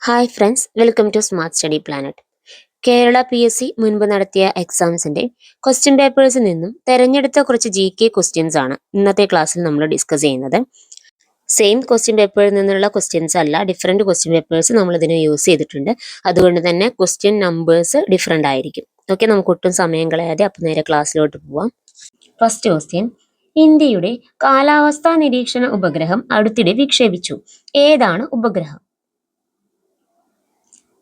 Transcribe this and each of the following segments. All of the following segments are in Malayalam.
Hi friends, welcome to smart study planet. Kerala PSC മുൻപ് നടത്തിയ എക്സാംസിന്റെ ക്വസ്റ്റ്യൻ പേപ്പേഴ്സിൽ നിന്നും തെരഞ്ഞെടുത്ത കുറച്ച് GK ക്വസ്റ്റ്യൻസ് ആണ് ഇന്നത്തെ ക്ലാസ്സിൽ നമ്മൾ ഡിസ്കസ് ചെയ്യുന്നത്. സെയിം ക്വസ്റ്റ്യൻ പേപ്പറിൽ നിന്നുള്ള ക്വസ്റ്റ്യൻസ് അല്ല, ഡിഫറെൻറ്റ് ക്വസ്റ്റ്യൻ പേപ്പേഴ്സ് നമ്മൾ ഇതിന് യൂസ് ചെയ്തിട്ടുണ്ട്. അതുകൊണ്ട് തന്നെ ക്വസ്റ്റ്യൻ നമ്പേഴ്സ് ഡിഫറെൻ്റ് ആയിരിക്കും. ഓക്കെ, നമുക്ക് ഒട്ടും സമയം കളയാതെ അപ്പം നേരെ ക്ലാസ്സിലോട്ട് പോവാം. ഫസ്റ്റ് ക്വസ്റ്റ്യൻ: ഇന്ത്യയുടെ കാലാവസ്ഥാ നിരീക്ഷണ ഉപഗ്രഹം അടുത്തിടെ വിക്ഷേപിച്ചു. ഏതാണ് ഉപഗ്രഹം?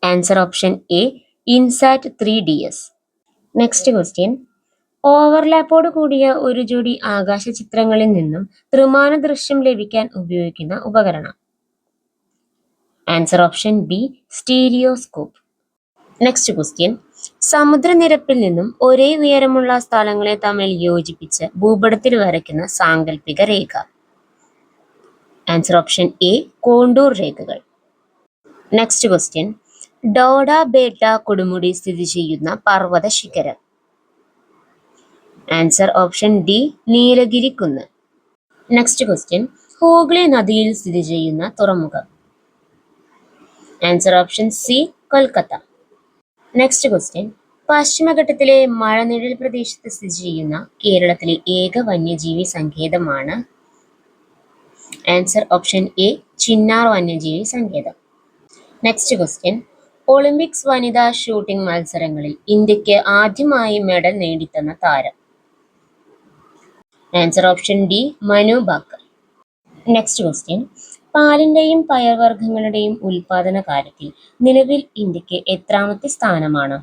Answer option A, INSAT 3DS. Next question: ഓവർലാപ്പോട് കൂടിയ ഒരു ജോഡി ആകാശ ചിത്രങ്ങളിൽ നിന്നും ത്രിമാന ദൃശ്യം ലഭിക്കാൻ ഉപയോഗിക്കുന്ന ഉപകരണം. Answer option B, stereoscope. Next question: സമുദ്രനിരപ്പിൽ നിന്നും ഒരേ ഉയരമുള്ള സ്ഥലങ്ങളെ തമ്മിൽ യോജിപ്പിച്ച് ഭൂപടത്തിൽ വരയ്ക്കുന്ന സാങ്കല്പിക രേഖ. ആൻസർ ഓപ്ഷൻ എ, കോണ്ടൂർ രേഖകൾ. നെക്സ്റ്റ് ക്വസ്റ്റ്യൻ: ഡോഡ ബേട്ട കൊടുമുടി സ്ഥിതി ചെയ്യുന്ന പർവ്വത ശിഖരം. ആൻസർ ഓപ്ഷൻ ഡി, നീലഗിരി കുന്ന്. നെക്സ്റ്റ് ക്വസ്റ്റ്യൻ: ഹൂഗ്ലി നദിയിൽ സ്ഥിതി ചെയ്യുന്ന തുറമുഖം. Answer option C, Kolkata. Next question: പശ്ചിമഘട്ടത്തിലെ മഴനിഴൽ പ്രദേശത്ത് സ്ഥിതി ചെയ്യുന്ന കേരളത്തിലെ ഏക വന്യജീവി സങ്കേതമാണ്. ആൻസർ ഓപ്ഷൻ എ, ചിന്നാർ വന്യജീവി സങ്കേതം. നെക്സ്റ്റ് ക്വസ്റ്റ്യൻ: ഒളിമ്പിക്സ് വനിതാ ഷൂട്ടിംഗ് മത്സരങ്ങളിൽ ഇന്ത്യക്ക് ആദ്യമായി മെഡൽ നേടിത്തന്ന താരം. Answer option D, Manu Bhaker. Next question: പാലിന്റെയും പയർവർഗ്ഗങ്ങളുടെയും ഉൽപാദന കാര്യത്തിൽ നിലവിൽ ഇന്ത്യക്ക് എത്രാമത്തെ സ്ഥാനമാണ്?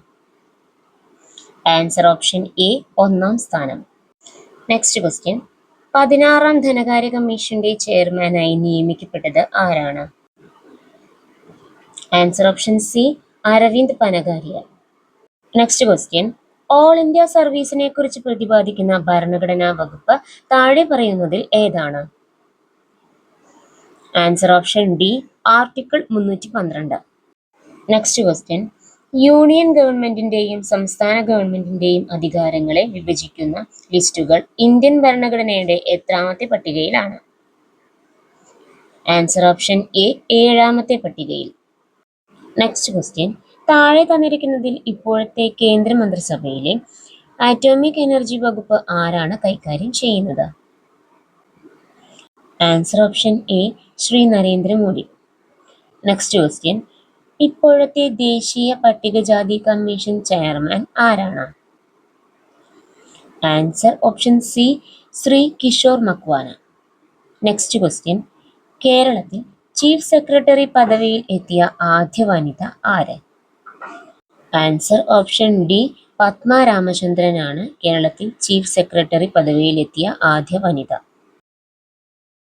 ആൻസർ ഓപ്ഷൻ എ, 1-ാം സ്ഥാനം. നെക്സ്റ്റ് ക്വസ്റ്റ്യൻ: 16-ാം ധനകാര്യ കമ്മീഷന്റെ ചെയർമാനായി നിയമിക്കപ്പെട്ടത് ആരാണ്? Answer option C, Arvind Panagariya. Next question: all India സർവീസിനെ കുറിച്ച് പ്രതിപാദിക്കുന്ന ഭരണഘടനാ വകുപ്പ് താഴെ പറയുന്നതിൽ ഏതാണ്? Answer option D, article 312. Next question: union ഗവൺമെന്റിന്റെയും സംസ്ഥാന ഗവൺമെന്റിന്റെയും അധികാരങ്ങളെ വിഭജിക്കുന്ന ലിസ്റ്റുകൾ ഇന്ത്യൻ ഭരണഘടനയുടെ എത്രാമത്തെ പട്ടികയിലാണ്? ആൻസർ ഓപ്ഷൻ എ, 7-ാമത്തെ പട്ടികയിൽ. നെക്സ്റ്റ് ക്വസ്റ്റ്യൻ: താഴെ തന്നിരിക്കുന്നതിൽ ഇപ്പോഴത്തെ കേന്ദ്രമന്ത്രിസഭയിലെ ആറ്റോമിക് എനർജി വകുപ്പ് ആരാണ് കൈകാര്യം ചെയ്യുന്നത്? Answer option A, Shri Narendra Modi. Next question: ഇപ്പോഴത്തെ ദേശീയ പട്ടികജാതി കമ്മീഷൻ ചെയർമാൻ ആരാണ്? Answer option C, Shri Kishore Makwana. Next question: കേരളത്തിൽ ചീഫ് സെക്രട്ടറി പദവിയിൽ എത്തിയ ആദ്യ വനിത ആര്? ആൻസർ ഓപ്ഷൻ ഡി, പത്മ രാമചന്ദ്രനാണ് കേരളത്തിൽ ചീഫ് സെക്രട്ടറി പദവിയിലെത്തിയ ആദ്യ വനിത.